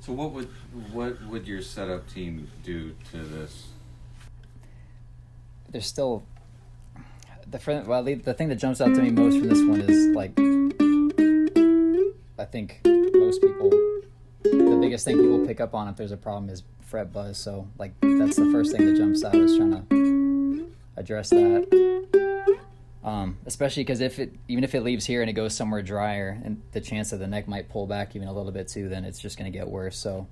So what would your setup team do to this? There's still the thing that jumps out to me most from this one is like, I think most people, the biggest thing people pick up on if there's a problem is fret buzz. So like that's the first thing that jumps out, is trying to address that. Especially because even if it leaves here and it goes somewhere drier, and the chance that the neck might pull back even a little bit too, then it's just going to get worse. So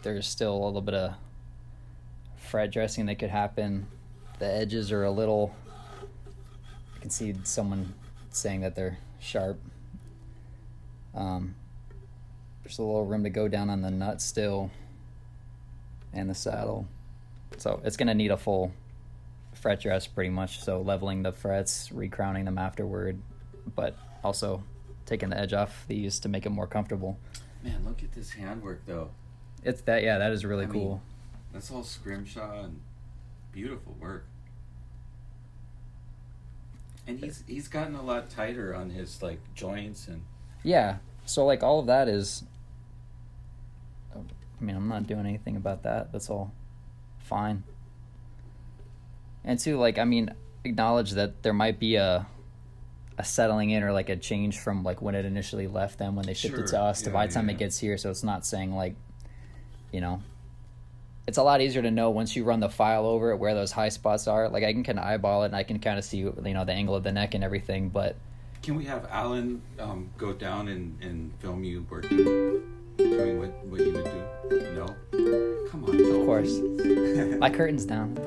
there's still a little bit of fret dressing that could happen. The edges are a little, I can see someone saying that they're sharp. There's a little room to go down on the nut still and the saddle. So it's going to need a full fret dress pretty much. So leveling the frets, recrowning them afterward, but also taking the edge off these to make it more comfortable. Man, look at this handwork though. It's that, yeah, that is really cool. Mean, that's all scrimshaw and beautiful work. And he's gotten a lot tighter on his like joints and. Yeah, so like all of that is, I mean, I'm not doing anything about that. That's all fine. And two, like, I mean, acknowledge that there might be a settling in or like a change from like when it initially left them when they shipped it to us to by the time it gets here. So it's not saying like, you know, it's a lot easier to know once you run the file over it where those high spots are. Like I can kind of eyeball it and I can kind of see, you know, the angle of the neck and everything. But can we have Alan go down and film you working, doing what you would do? No? Come on, Joel. Of course. My curtain's down.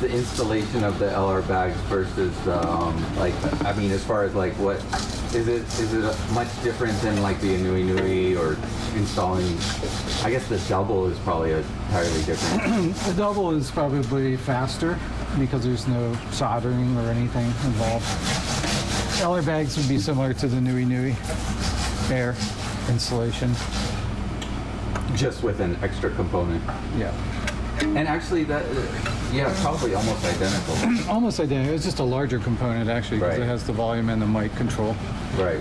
The installation of the LR bags versus the like, I mean, as far as like what is it much different than like the Nui or installing? I guess the double is probably entirely different. The double is probably faster because there's no soldering or anything involved. LR bags would be similar to the Nui air installation, just with an extra component. Yeah. And actually, that probably almost identical. Almost identical. It's just a larger component actually because it has the volume and the mic control. Right.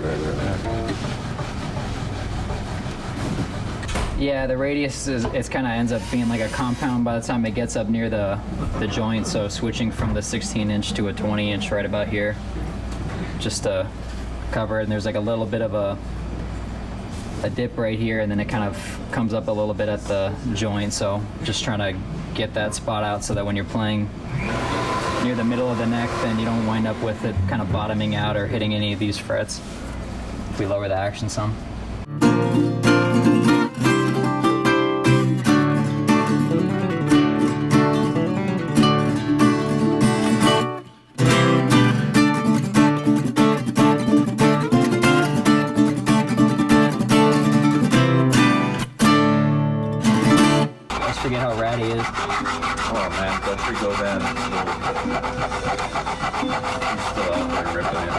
Yeah, the radius it kind of ends up being like a compound by the time it gets up near the joint. So switching from the 16-inch to a 20-inch right about here, just to cover it. And there's like a little bit of a dip right here, and then it kind of comes up a little bit at the joint. So just trying to get that spot out so that when you're playing near the middle of the neck, then you don't wind up with it kind of bottoming out or hitting any of these frets if we lower the action some. Forget how rad he is. Oh man, don't forgo that. He's still out there ripping it.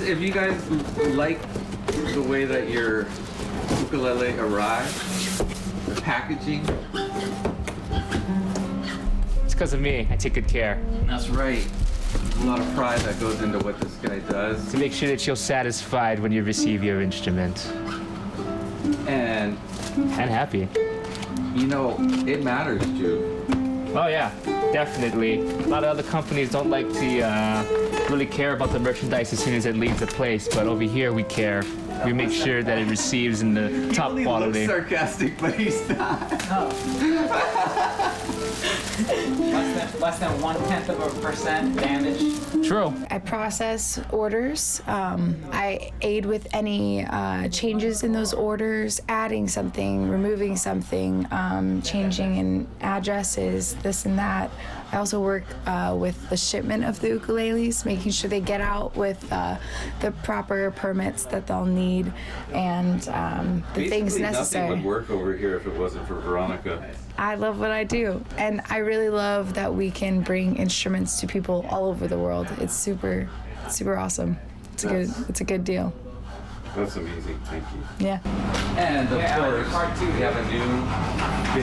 If you guys like the way that your ukulele arrived, the packaging. It's because of me. I take good care. That's right. There's a lot of pride that goes into what this guy does. To make sure that you're satisfied when you receive your instrument. And happy. You know, it matters, Jude. Oh yeah, definitely. A lot of other companies don't like to really care about the merchandise as soon as it leaves a place, but over here we care. We make sure that it receives in the top quality. He looks sarcastic, but he's not. Less than 0.1% damage. True. I process orders. I aid with any changes in those orders, adding something, removing something, changing in addresses, this and that. I also work with the shipment of the ukuleles, making sure they get out with the proper permits that they'll need and the things necessary. Nothing would work over here if it wasn't for Veronica. I love what I do, and I really love that we can bring instruments to people all over the world. It's super awesome. It's a good deal. That's amazing. Thank you. Yeah. And of course, we have a new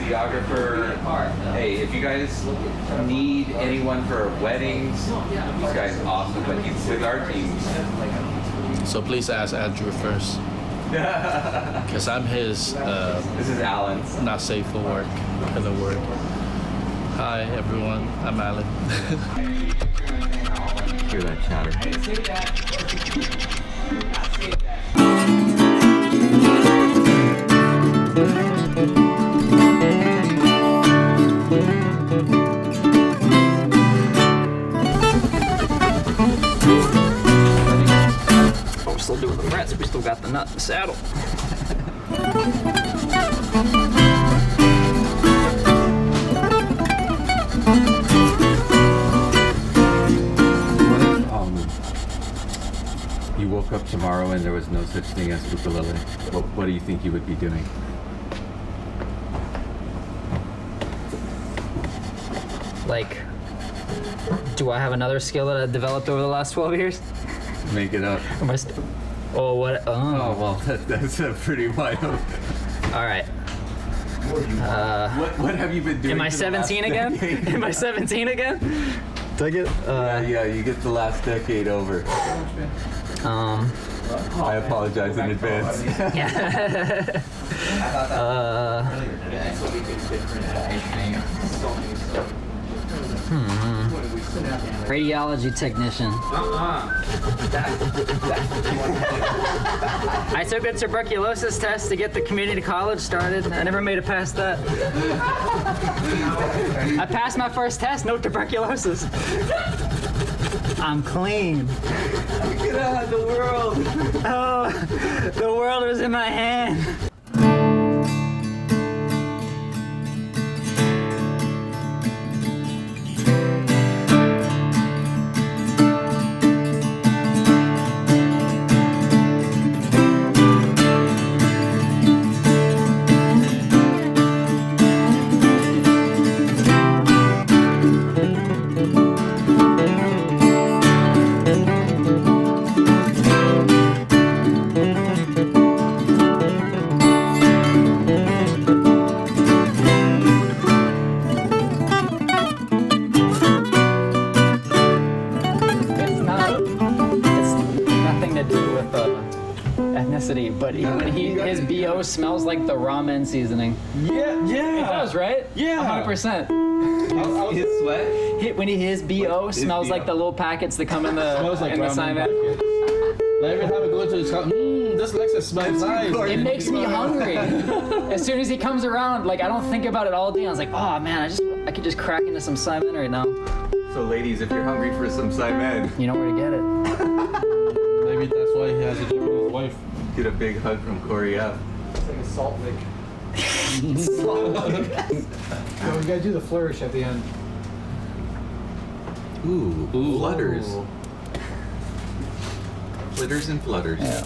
videographer. Hey, if you guys need anyone for weddings, this guy's awesome, but he's with our team. So please ask Andrew first. Because I'm his This is Alan. not safe for work kind of work. Hi everyone, I'm Alan. Hear that chatter. We're still doing the frets. We still got the nut and saddle. You woke up tomorrow and there was no such thing as ukulele. What do you think you would be doing? Like, do I have another skill that I developed over the last 12 years? Make it up. Am I oh, what? Oh, well, that's a pretty wild. All right. What have you been doing? Am I for the last 17 again? decade? Am I 17 again? Do I get? Yeah, you get the last decade over. I apologize in advance. Radiology technician. I took the tuberculosis test to get the community college started. I never made it past that. I passed my first test, no tuberculosis. I'm clean. Get out of the world. Oh, the world was in my hand. But his BO smells like the ramen seasoning. Yeah. It does, right? Yeah. 100%. His sweat? His BO smells like the little packets that come in the Smells like in the ramen sign. Like every time I go into his house, this Lexus smells nice. It makes me hungry. As soon as he comes around, like I don't think about it all day. I was like, oh man, I could just crack into some Simon right now. So ladies, if you're hungry for some Simon, You know where to get it. Maybe that's why he has a job with his wife. get a big hug from Corey F. It's like a salt lick. No, we gotta do the flourish at the end. Ooh, flutters. Flitters and flutters. Yeah.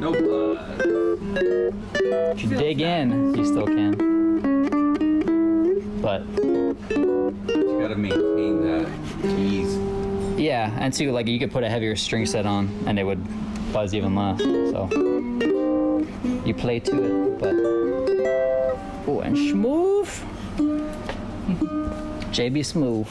No blood. If you dig in, you still can. But You gotta maintain that ease. yeah, and too, like you could put a heavier string set on, and it would buzz even less. So you play to it, but oh, and smooth. JB Smooth.